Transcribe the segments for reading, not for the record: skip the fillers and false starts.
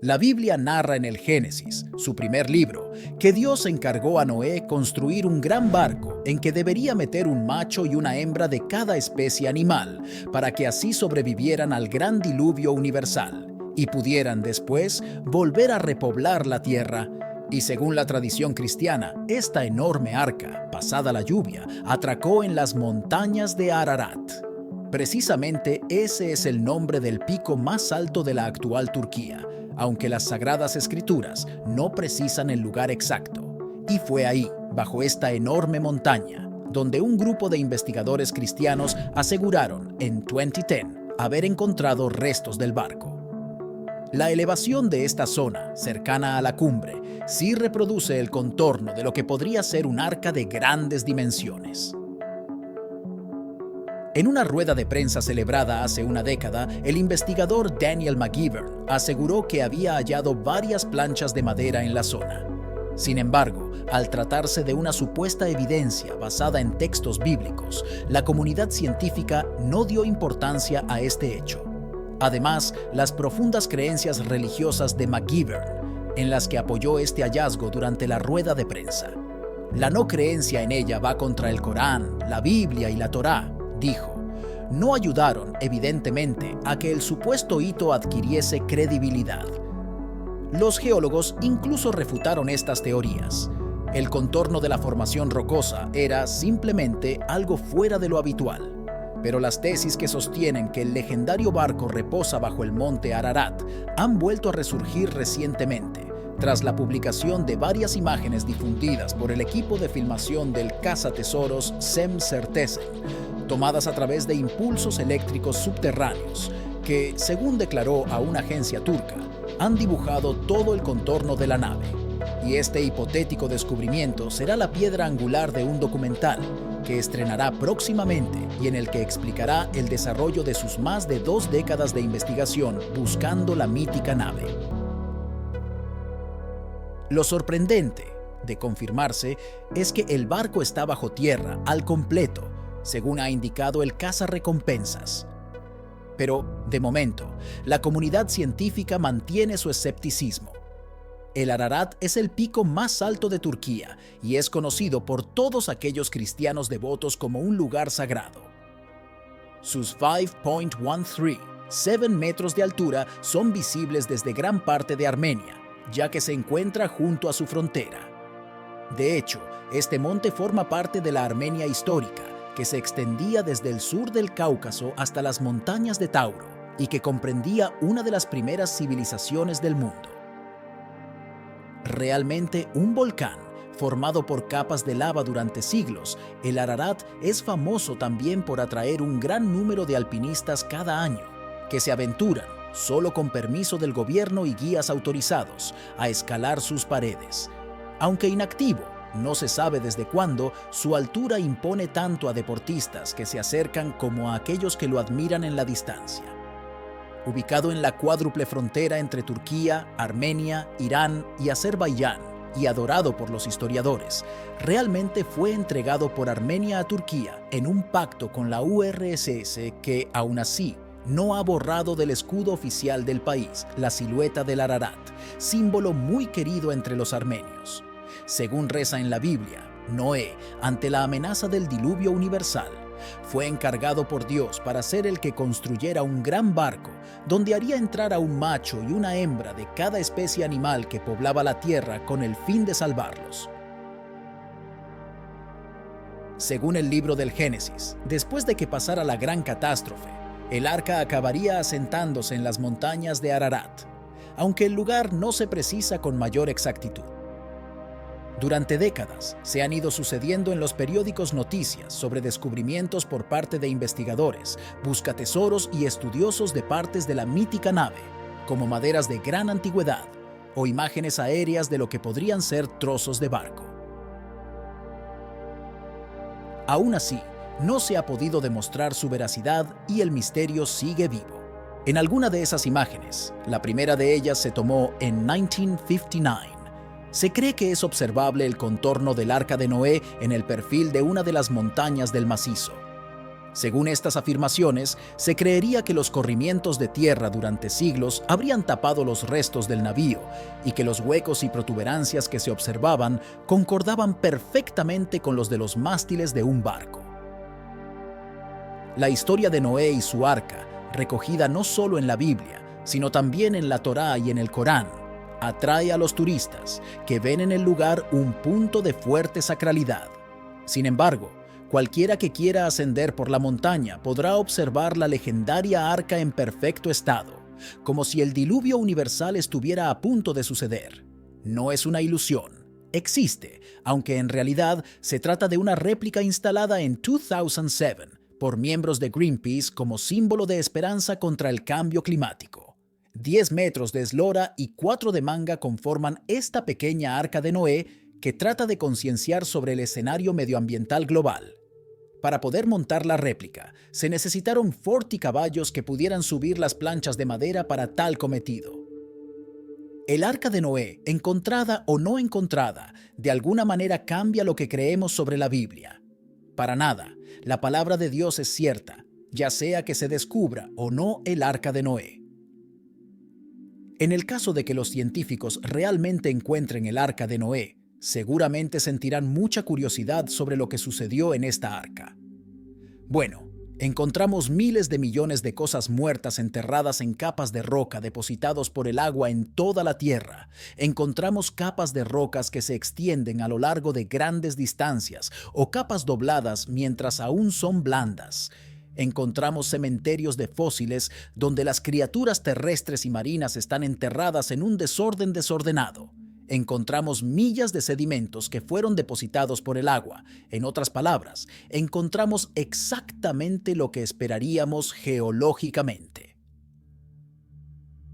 La Biblia narra en el Génesis, su primer libro, que Dios encargó a Noé construir un gran barco en que debería meter un macho y una hembra de cada especie animal, para que así sobrevivieran al gran diluvio universal y pudieran después volver a repoblar la tierra. Y según la tradición cristiana, esta enorme arca, pasada la lluvia, atracó en las montañas de Ararat. Precisamente ese es el nombre del pico más alto de la actual Turquía, aunque las Sagradas Escrituras no precisan el lugar exacto. Y fue ahí, bajo esta enorme montaña, donde un grupo de investigadores cristianos aseguraron en 2010 haber encontrado restos del barco. La elevación de esta zona, cercana a la cumbre, sí reproduce el contorno de lo que podría ser un arca de grandes dimensiones. En una rueda de prensa celebrada hace una década, el investigador Daniel McGivern aseguró que había hallado varias planchas de madera en la zona. Sin embargo, al tratarse de una supuesta evidencia basada en textos bíblicos, la comunidad científica no dio importancia a este hecho. Además, las profundas creencias religiosas de McGivern, en las que apoyó este hallazgo durante la rueda de prensa. La no creencia en ella va contra el Corán, la Biblia y la Torá, dijo, no ayudaron, evidentemente, a que el supuesto hito adquiriese credibilidad. Los geólogos incluso refutaron estas teorías. El contorno de la formación rocosa era simplemente algo fuera de lo habitual. Pero las tesis que sostienen que el legendario barco reposa bajo el monte Ararat han vuelto a resurgir recientemente, tras la publicación de varias imágenes difundidas por el equipo de filmación del cazatesoros SEM Certesen, tomadas a través de impulsos eléctricos subterráneos, que, según declaró a una agencia turca, han dibujado todo el contorno de la nave. Y este hipotético descubrimiento será la piedra angular de un documental que estrenará próximamente y en el que explicará el desarrollo de sus más de 2 décadas de investigación buscando la mítica nave. Lo sorprendente, de confirmarse, es que el barco está bajo tierra al completo, según ha indicado el cazarrecompensas. Pero, de momento, la comunidad científica mantiene su escepticismo. El Ararat es el pico más alto de Turquía y es conocido por todos aquellos cristianos devotos como un lugar sagrado. Sus 5.13, 7 metros de altura, son visibles desde gran parte de Armenia, ya que se encuentra junto a su frontera. De hecho, este monte forma parte de la Armenia histórica, que se extendía desde el sur del Cáucaso hasta las montañas de Tauro y que comprendía una de las primeras civilizaciones del mundo. Realmente un volcán, formado por capas de lava durante siglos, el Ararat es famoso también por atraer un gran número de alpinistas cada año, que se aventuran, solo con permiso del gobierno y guías autorizados, a escalar sus paredes. Aunque inactivo, no se sabe desde cuándo, su altura impone tanto a deportistas que se acercan como a aquellos que lo admiran en la distancia. Ubicado en la cuádruple frontera entre Turquía, Armenia, Irán y Azerbaiyán, y adorado por los historiadores, realmente fue entregado por Armenia a Turquía en un pacto con la URSS que, aún así, no ha borrado del escudo oficial del país la silueta del Ararat, símbolo muy querido entre los armenios. Según reza en la Biblia, Noé, ante la amenaza del diluvio universal, fue encargado por Dios para ser el que construyera un gran barco donde haría entrar a un macho y una hembra de cada especie animal que poblaba la tierra con el fin de salvarlos. Según el libro del Génesis, después de que pasara la gran catástrofe, el arca acabaría asentándose en las montañas de Ararat, aunque el lugar no se precisa con mayor exactitud. Durante décadas se han ido sucediendo en los periódicos noticias sobre descubrimientos por parte de investigadores, buscatesoros y estudiosos de partes de la mítica nave, como maderas de gran antigüedad o imágenes aéreas de lo que podrían ser trozos de barco. Aún así, no se ha podido demostrar su veracidad y el misterio sigue vivo. En alguna de esas imágenes, la primera de ellas se tomó en 1959, se cree que es observable el contorno del Arca de Noé en el perfil de una de las montañas del macizo. Según estas afirmaciones, se creería que los corrimientos de tierra durante siglos habrían tapado los restos del navío y que los huecos y protuberancias que se observaban concordaban perfectamente con los de los mástiles de un barco. La historia de Noé y su arca, recogida no solo en la Biblia, sino también en la Torá y en el Corán, atrae a los turistas que ven en el lugar un punto de fuerte sacralidad. Sin embargo, cualquiera que quiera ascender por la montaña podrá observar la legendaria arca en perfecto estado, como si el diluvio universal estuviera a punto de suceder. No es una ilusión, existe, aunque en realidad se trata de una réplica instalada en 2007 por miembros de Greenpeace como símbolo de esperanza contra el cambio climático. 10 metros de eslora y 4 de manga conforman esta pequeña arca de Noé que trata de concienciar sobre el escenario medioambiental global. Para poder montar la réplica, se necesitaron 40 caballos que pudieran subir las planchas de madera para tal cometido. El arca de Noé, encontrada o no encontrada, de alguna manera cambia lo que creemos sobre la Biblia. Para nada, la palabra de Dios es cierta, ya sea que se descubra o no el arca de Noé. En el caso de que los científicos realmente encuentren el arca de Noé, seguramente sentirán mucha curiosidad sobre lo que sucedió en esta arca. Bueno, encontramos miles de millones de cosas muertas enterradas en capas de roca depositados por el agua en toda la Tierra. Encontramos capas de rocas que se extienden a lo largo de grandes distancias o capas dobladas mientras aún son blandas. Encontramos cementerios de fósiles donde las criaturas terrestres y marinas están enterradas en un desorden desordenado. Encontramos millas de sedimentos que fueron depositados por el agua. En otras palabras, encontramos exactamente lo que esperaríamos geológicamente.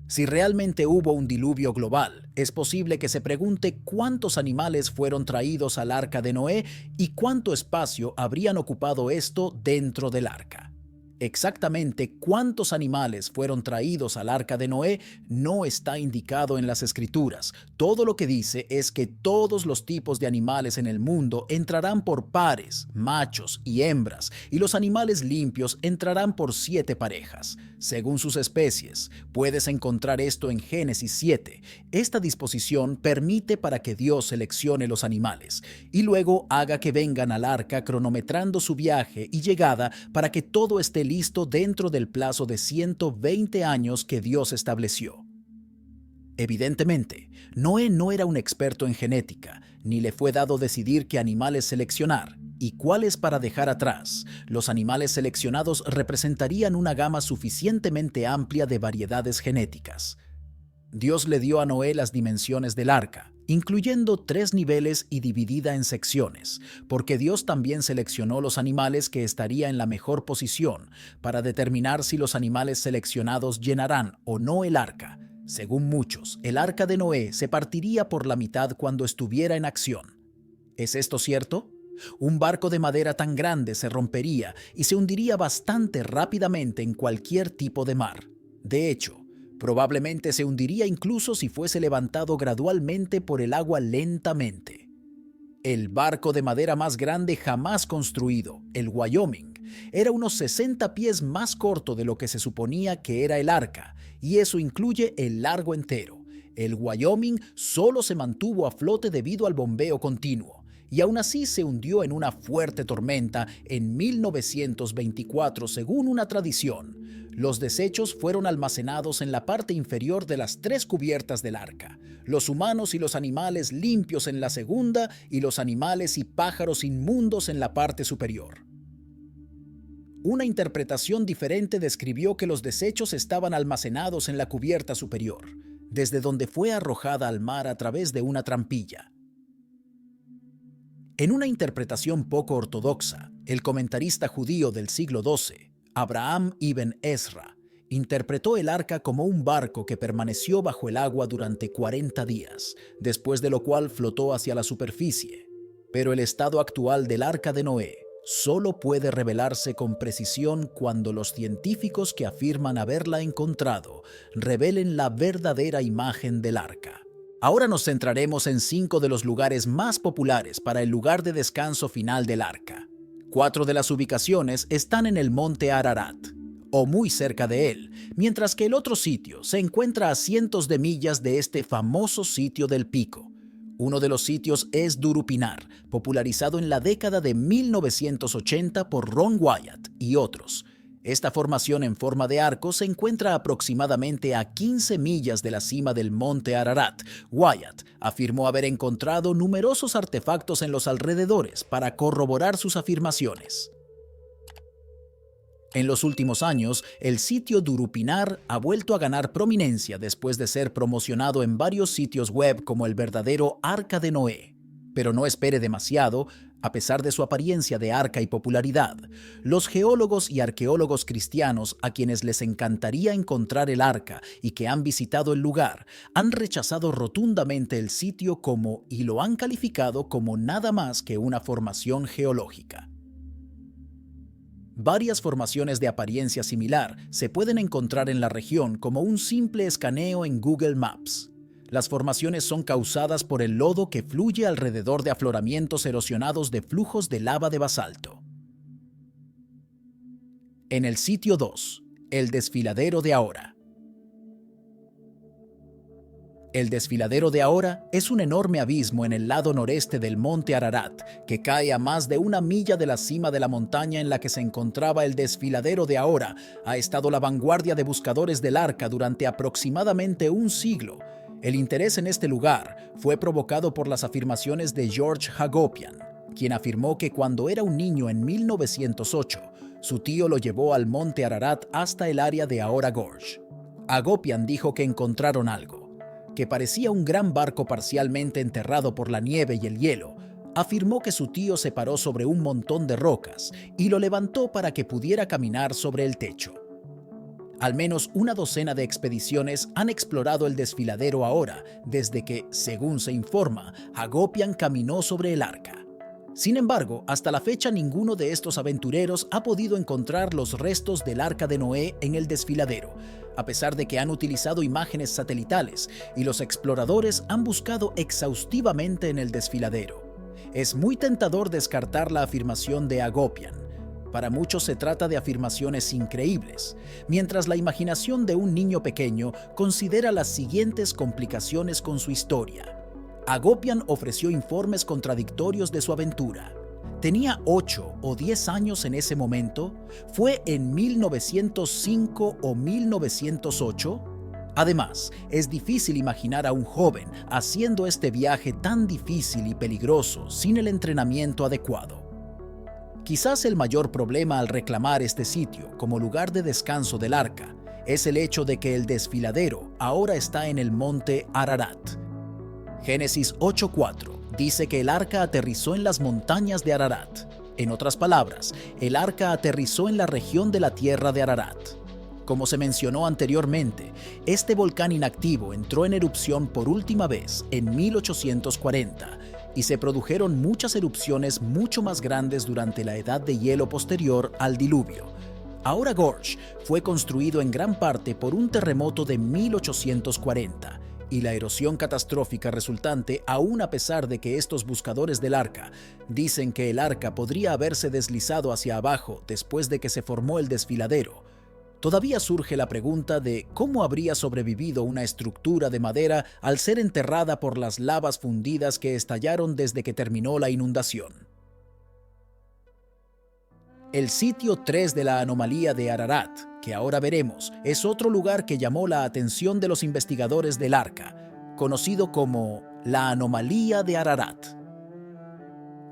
Si realmente hubo un diluvio global, es posible que se pregunte cuántos animales fueron traídos al arca de Noé y cuánto espacio habrían ocupado esto dentro del arca. Exactamente cuántos animales fueron traídos al arca de Noé no está indicado en las Escrituras. Todo lo que dice es que todos los tipos de animales en el mundo entrarán por pares, machos y hembras, y los animales limpios entrarán por 7 parejas, según sus especies. Puedes encontrar esto en Génesis 7. Esta disposición permite para que Dios seleccione los animales y luego haga que vengan al arca cronometrando su viaje y llegada para que todo esté listo dentro del plazo de 120 años que Dios estableció. Evidentemente, Noé no era un experto en genética, ni le fue dado decidir qué animales seleccionar y cuáles para dejar atrás. Los animales seleccionados representarían una gama suficientemente amplia de variedades genéticas. Dios le dio a Noé las dimensiones del arca, incluyendo 3 niveles y dividida en secciones, porque Dios también seleccionó los animales que estarían en la mejor posición para determinar si los animales seleccionados llenarán o no el arca. Según muchos, el arca de Noé se partiría por la mitad cuando estuviera en acción. ¿Es esto cierto? Un barco de madera tan grande se rompería y se hundiría bastante rápidamente en cualquier tipo de mar. De hecho, probablemente se hundiría incluso si fuese levantado gradualmente por el agua lentamente. El barco de madera más grande jamás construido, el Wyoming, era unos 60 pies más corto de lo que se suponía que era el arca, y eso incluye el largo entero. El Wyoming solo se mantuvo a flote debido al bombeo continuo, y aún así se hundió en una fuerte tormenta en 1924 según una tradición. Los desechos fueron almacenados en la parte inferior de las 3 cubiertas del arca, los humanos y los animales limpios en la segunda y los animales y pájaros inmundos en la parte superior. Una interpretación diferente describió que los desechos estaban almacenados en la cubierta superior, desde donde fue arrojada al mar a través de una trampilla. En una interpretación poco ortodoxa, el comentarista judío del siglo XII, Abraham ibn Ezra, interpretó el arca como un barco que permaneció bajo el agua durante 40 días, después de lo cual flotó hacia la superficie. Pero el estado actual del arca de Noé solo puede revelarse con precisión cuando los científicos que afirman haberla encontrado revelen la verdadera imagen del arca. Ahora nos centraremos en 5 de los lugares más populares para el lugar de descanso final del arca. 4 de las ubicaciones están en el monte Ararat, o muy cerca de él, mientras que el otro sitio se encuentra a cientos de millas de este famoso sitio del pico. Uno de los sitios es Durupinar, popularizado en la década de 1980 por Ron Wyatt y otros. Esta formación en forma de arco se encuentra aproximadamente a 15 millas de la cima del monte Ararat. Wyatt afirmó haber encontrado numerosos artefactos en los alrededores para corroborar sus afirmaciones. En los últimos años, el sitio Durupinar ha vuelto a ganar prominencia después de ser promocionado en varios sitios web como el verdadero Arca de Noé. Pero no espere demasiado, a pesar de su apariencia de arca y popularidad. Los geólogos y arqueólogos cristianos a quienes les encantaría encontrar el arca y que han visitado el lugar, han rechazado rotundamente el sitio y lo han calificado como nada más que una formación geológica. Varias formaciones de apariencia similar se pueden encontrar en la región como un simple escaneo en Google Maps. Las formaciones son causadas por el lodo que fluye alrededor de afloramientos erosionados de flujos de lava de basalto. En el sitio 2, el desfiladero de Ahora. El desfiladero de Ahora es un enorme abismo en el lado noreste del monte Ararat, que cae a más de 1 milla de la cima de la montaña en la que se encontraba el desfiladero de Ahora. Ha estado la vanguardia de buscadores del arca durante aproximadamente un siglo. El interés en este lugar fue provocado por las afirmaciones de George Hagopian, quien afirmó que cuando era un niño en 1908, su tío lo llevó al monte Ararat hasta el área de Ahora Gorge. Hagopian dijo que encontraron algo, que parecía un gran barco parcialmente enterrado por la nieve y el hielo. Afirmó que su tío se paró sobre un montón de rocas y lo levantó para que pudiera caminar sobre el techo. Al menos una docena de expediciones han explorado el desfiladero ahora, desde que, según se informa, Hagopian caminó sobre el arca. Sin embargo, hasta la fecha ninguno de estos aventureros ha podido encontrar los restos del arca de Noé en el desfiladero, a pesar de que han utilizado imágenes satelitales y los exploradores han buscado exhaustivamente en el desfiladero. Es muy tentador descartar la afirmación de Hagopian. Para muchos se trata de afirmaciones increíbles, mientras la imaginación de un niño pequeño considera las siguientes complicaciones con su historia. Hagopian ofreció informes contradictorios de su aventura. ¿Tenía 8 o 10 años en ese momento? ¿Fue en 1905 o 1908? Además, es difícil imaginar a un joven haciendo este viaje tan difícil y peligroso sin el entrenamiento adecuado. Quizás el mayor problema al reclamar este sitio como lugar de descanso del arca es el hecho de que el desfiladero ahora está en el monte Ararat. Génesis 8:4 dice que el arca aterrizó en las montañas de Ararat. En otras palabras, el arca aterrizó en la región de la tierra de Ararat. Como se mencionó anteriormente, este volcán inactivo entró en erupción por última vez en 1840 y se produjeron muchas erupciones mucho más grandes durante la edad de hielo posterior al diluvio. Ahora Gorge fue construido en gran parte por un terremoto de 1840 y la erosión catastrófica resultante, aún a pesar de que estos buscadores del arca dicen que el arca podría haberse deslizado hacia abajo después de que se formó el desfiladero. Todavía surge la pregunta de cómo habría sobrevivido una estructura de madera al ser enterrada por las lavas fundidas que estallaron desde que terminó la inundación. El sitio 3 de la anomalía de Ararat, que ahora veremos, es otro lugar que llamó la atención de los investigadores del arca, conocido como la anomalía de Ararat.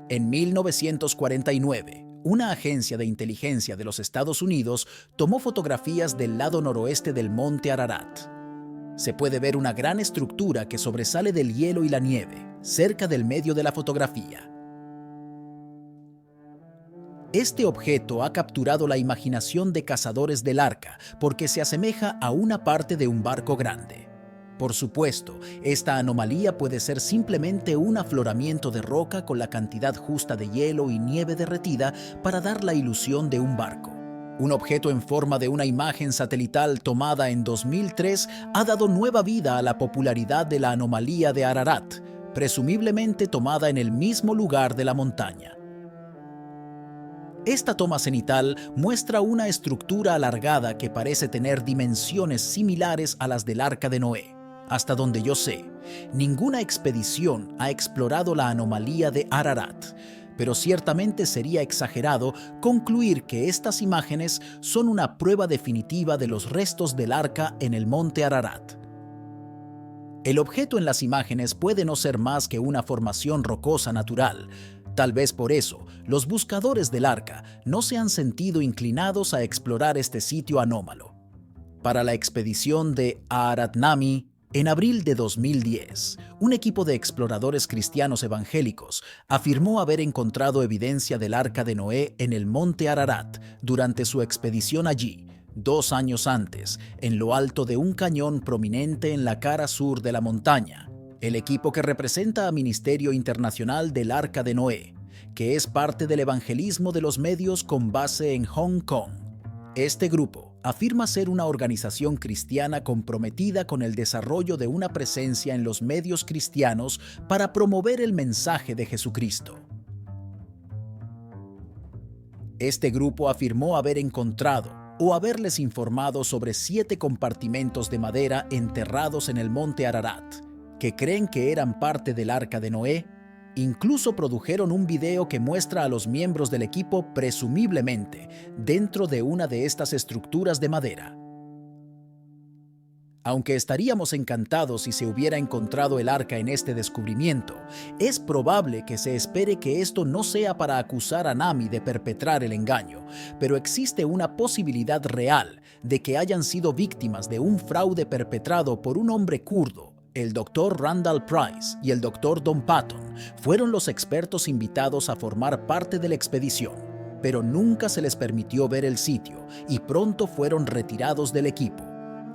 En 1949, una agencia de inteligencia de los Estados Unidos tomó fotografías del lado noroeste del monte Ararat. Se puede ver una gran estructura que sobresale del hielo y la nieve, cerca del medio de la fotografía. Este objeto ha capturado la imaginación de cazadores del arca porque se asemeja a una parte de un barco grande. Por supuesto, esta anomalía puede ser simplemente un afloramiento de roca con la cantidad justa de hielo y nieve derretida para dar la ilusión de un barco. Un objeto en forma de una imagen satelital tomada en 2003 ha dado nueva vida a la popularidad de la anomalía de Ararat, presumiblemente tomada en el mismo lugar de la montaña. Esta toma cenital muestra una estructura alargada que parece tener dimensiones similares a las del Arca de Noé. Hasta donde yo sé, ninguna expedición ha explorado la anomalía de Ararat, pero ciertamente sería exagerado concluir que estas imágenes son una prueba definitiva de los restos del arca en el monte Ararat. El objeto en las imágenes puede no ser más que una formación rocosa natural. Tal vez por eso, los buscadores del arca no se han sentido inclinados a explorar este sitio anómalo. Para la expedición de Ararat-Nami, en abril de 2010, un equipo de exploradores cristianos evangélicos afirmó haber encontrado evidencia del Arca de Noé en el monte Ararat durante su expedición allí, 2 años antes, en lo alto de un cañón prominente en la cara sur de la montaña. El equipo, que representa a Ministerio Internacional del Arca de Noé, que es parte del evangelismo de los medios con base en Hong Kong. Este grupo afirma ser una organización cristiana comprometida con el desarrollo de una presencia en los medios cristianos para promover el mensaje de Jesucristo. Este grupo afirmó haber encontrado o haberles informado sobre 7 compartimentos de madera enterrados en el monte Ararat, que creen que eran parte del Arca de Noé. Incluso produjeron un video que muestra a los miembros del equipo presumiblemente dentro de una de estas estructuras de madera. Aunque estaríamos encantados si se hubiera encontrado el arca en este descubrimiento, es probable que se espere que esto no sea para acusar a Nami de perpetrar el engaño, pero existe una posibilidad real de que hayan sido víctimas de un fraude perpetrado por un hombre kurdo. El Dr. Randall Price y el Dr. Don Patton fueron los expertos invitados a formar parte de la expedición, pero nunca se les permitió ver el sitio y pronto fueron retirados del equipo.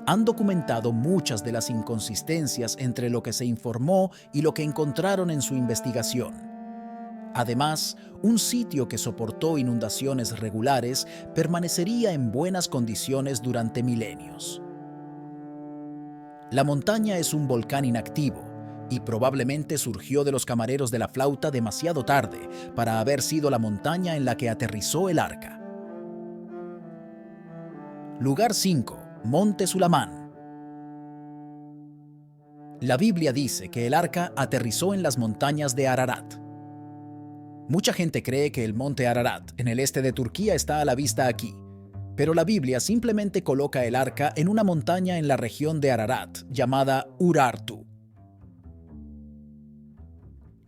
Han documentado muchas de las inconsistencias entre lo que se informó y lo que encontraron en su investigación. Además, un sitio que soportó inundaciones regulares permanecería en buenas condiciones durante milenios. La montaña es un volcán inactivo y probablemente surgió de los camareros de la flauta demasiado tarde para haber sido la montaña en la que aterrizó el arca. Lugar 5. Monte Sulamán. La Biblia dice que el arca aterrizó en las montañas de Ararat. Mucha gente cree que el monte Ararat, en el este de Turquía, está a la vista aquí. Pero la Biblia simplemente coloca el arca en una montaña en la región de Ararat, llamada Urartu.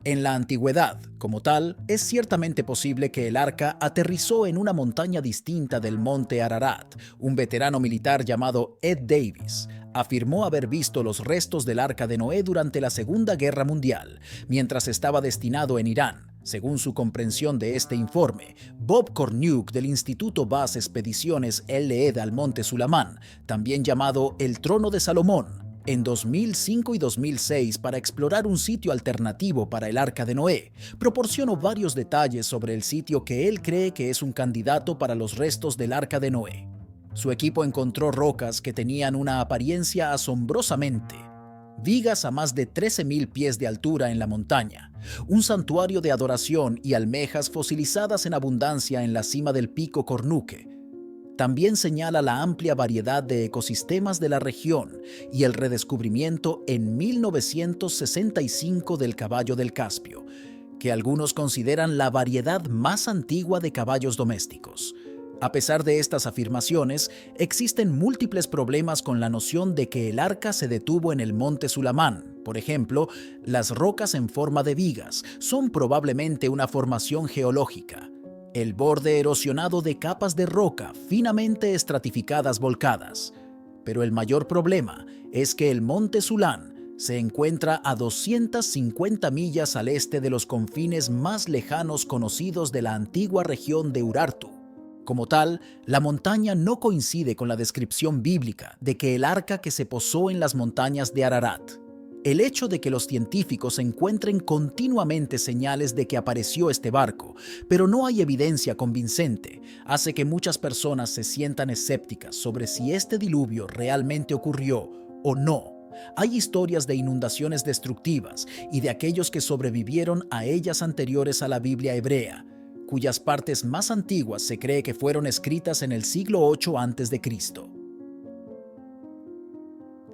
En la antigüedad, como tal, es ciertamente posible que el arca aterrizó en una montaña distinta del monte Ararat. Un veterano militar llamado Ed Davis afirmó haber visto los restos del Arca de Noé durante la Segunda Guerra Mundial, mientras estaba destinado en Irán. Según su comprensión de este informe, Bob Cornuke del Instituto Base Expediciones LED al Monte Sulamán, también llamado el Trono de Salomón, en 2005 y 2006 para explorar un sitio alternativo para el Arca de Noé, proporcionó varios detalles sobre el sitio que él cree que es un candidato para los restos del Arca de Noé. Su equipo encontró rocas que tenían una apariencia asombrosamente vigas a más de 13.000 pies de altura en la montaña, un santuario de adoración y almejas fosilizadas en abundancia en la cima del pico Cornuke. También señala la amplia variedad de ecosistemas de la región y el redescubrimiento en 1965 del caballo del Caspio, que algunos consideran la variedad más antigua de caballos domésticos. A pesar de estas afirmaciones, existen múltiples problemas con la noción de que el arca se detuvo en el monte Sulamán. Por ejemplo, las rocas en forma de vigas son probablemente una formación geológica. El borde erosionado de capas de roca finamente estratificadas volcadas. Pero el mayor problema es que el monte Sulán se encuentra a 250 millas al este de los confines más lejanos conocidos de la antigua región de Urartu. Como tal, la montaña no coincide con la descripción bíblica de que el arca que se posó en las montañas de Ararat. El hecho de que los científicos encuentren continuamente señales de que apareció este barco, pero no hay evidencia convincente, hace que muchas personas se sientan escépticas sobre si este diluvio realmente ocurrió o no. Hay historias de inundaciones destructivas y de aquellos que sobrevivieron a ellas anteriores a la Biblia hebrea, cuyas partes más antiguas se cree que fueron escritas en el siglo VIII a.C.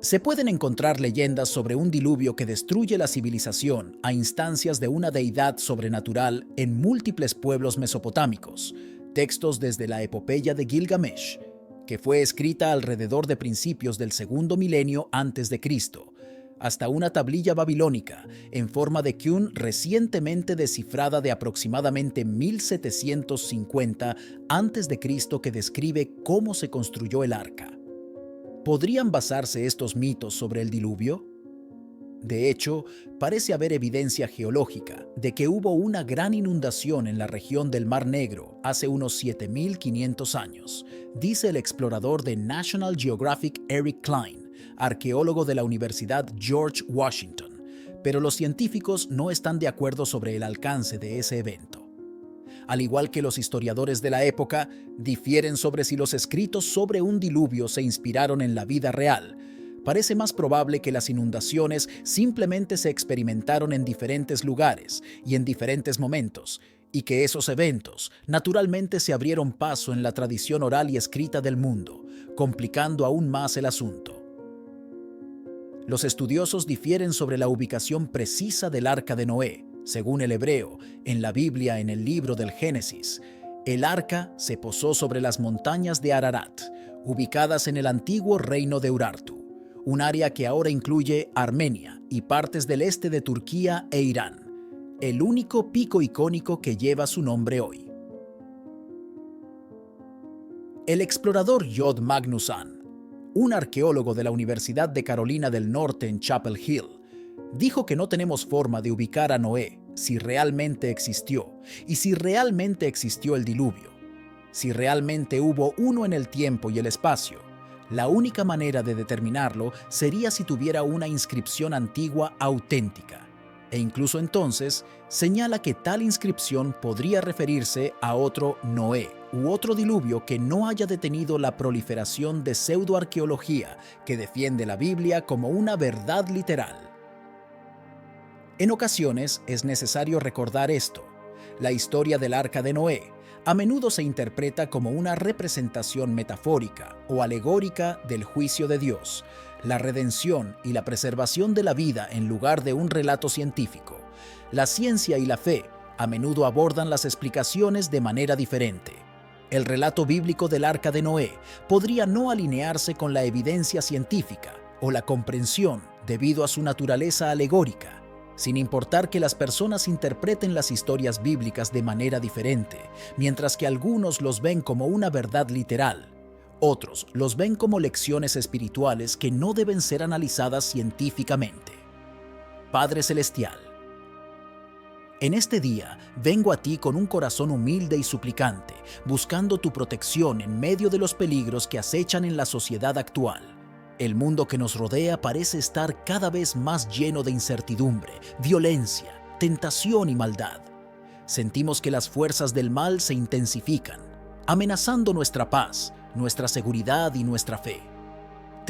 Se pueden encontrar leyendas sobre un diluvio que destruye la civilización a instancias de una deidad sobrenatural en múltiples pueblos mesopotámicos, textos desde la epopeya de Gilgamesh, que fue escrita alrededor de principios del segundo milenio antes de Cristo, hasta una tablilla babilónica en forma de Qum recientemente descifrada de aproximadamente 1750 a.C. que describe cómo se construyó el arca. ¿Podrían basarse estos mitos sobre el diluvio? De hecho, parece haber evidencia geológica de que hubo una gran inundación en la región del Mar Negro hace unos 7.500 años, dice el explorador de National Geographic Eric Klein, arqueólogo de la Universidad George Washington, pero los científicos no están de acuerdo sobre el alcance de ese evento. Al igual que los historiadores de la época, difieren sobre si los escritos sobre un diluvio se inspiraron en la vida real. Parece más probable que las inundaciones simplemente se experimentaron en diferentes lugares y en diferentes momentos, y que esos eventos naturalmente se abrieron paso en la tradición oral y escrita del mundo, complicando aún más el asunto. Los estudiosos difieren sobre la ubicación precisa del Arca de Noé. Según el hebreo, en la Biblia, en el libro del Génesis, el arca se posó sobre las montañas de Ararat, ubicadas en el antiguo reino de Urartu, un área que ahora incluye Armenia y partes del este de Turquía e Irán, el único pico icónico que lleva su nombre hoy. El explorador Jod Magnusson, un arqueólogo de la Universidad de Carolina del Norte en Chapel Hill, dijo que no tenemos forma de ubicar a Noé si realmente existió y si realmente existió el diluvio. Si realmente hubo uno en el tiempo y el espacio, la única manera de determinarlo sería si tuviera una inscripción antigua auténtica. E incluso entonces señala que tal inscripción podría referirse a otro Noé u otro diluvio que no haya detenido la proliferación de pseudoarqueología que defiende la Biblia como una verdad literal. En ocasiones es necesario recordar esto. La historia del Arca de Noé a menudo se interpreta como una representación metafórica o alegórica del juicio de Dios, la redención y la preservación de la vida en lugar de un relato científico. La ciencia y la fe a menudo abordan las explicaciones de manera diferente. El relato bíblico del Arca de Noé podría no alinearse con la evidencia científica o la comprensión debido a su naturaleza alegórica. Sin importar que las personas interpreten las historias bíblicas de manera diferente, mientras que algunos los ven como una verdad literal, otros los ven como lecciones espirituales que no deben ser analizadas científicamente. Padre Celestial, en este día vengo a ti con un corazón humilde y suplicante, buscando tu protección en medio de los peligros que acechan en la sociedad actual. El mundo que nos rodea parece estar cada vez más lleno de incertidumbre, violencia, tentación y maldad. Sentimos que las fuerzas del mal se intensifican, amenazando nuestra paz, nuestra seguridad y nuestra fe.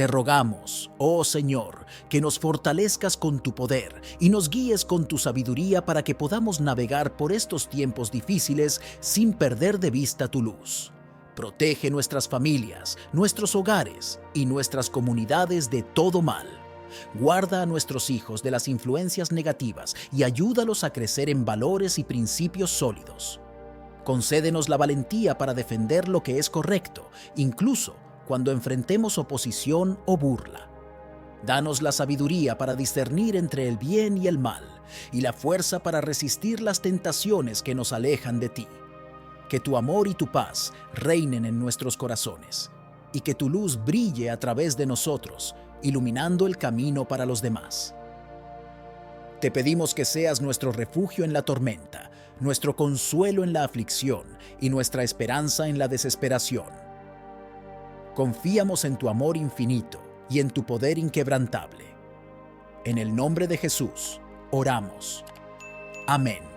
Te rogamos, oh Señor, que nos fortalezcas con tu poder y nos guíes con tu sabiduría para que podamos navegar por estos tiempos difíciles sin perder de vista tu luz. Protege nuestras familias, nuestros hogares y nuestras comunidades de todo mal. Guarda a nuestros hijos de las influencias negativas y ayúdalos a crecer en valores y principios sólidos. Concédenos la valentía para defender lo que es correcto, incluso cuando enfrentemos oposición o burla. Danos la sabiduría para discernir entre el bien y el mal, y la fuerza para resistir las tentaciones que nos alejan de ti. Que tu amor y tu paz reinen en nuestros corazones, y que tu luz brille a través de nosotros, iluminando el camino para los demás. Te pedimos que seas nuestro refugio en la tormenta, nuestro consuelo en la aflicción y nuestra esperanza en la desesperación. Confiamos en tu amor infinito y en tu poder inquebrantable. En el nombre de Jesús, oramos. Amén.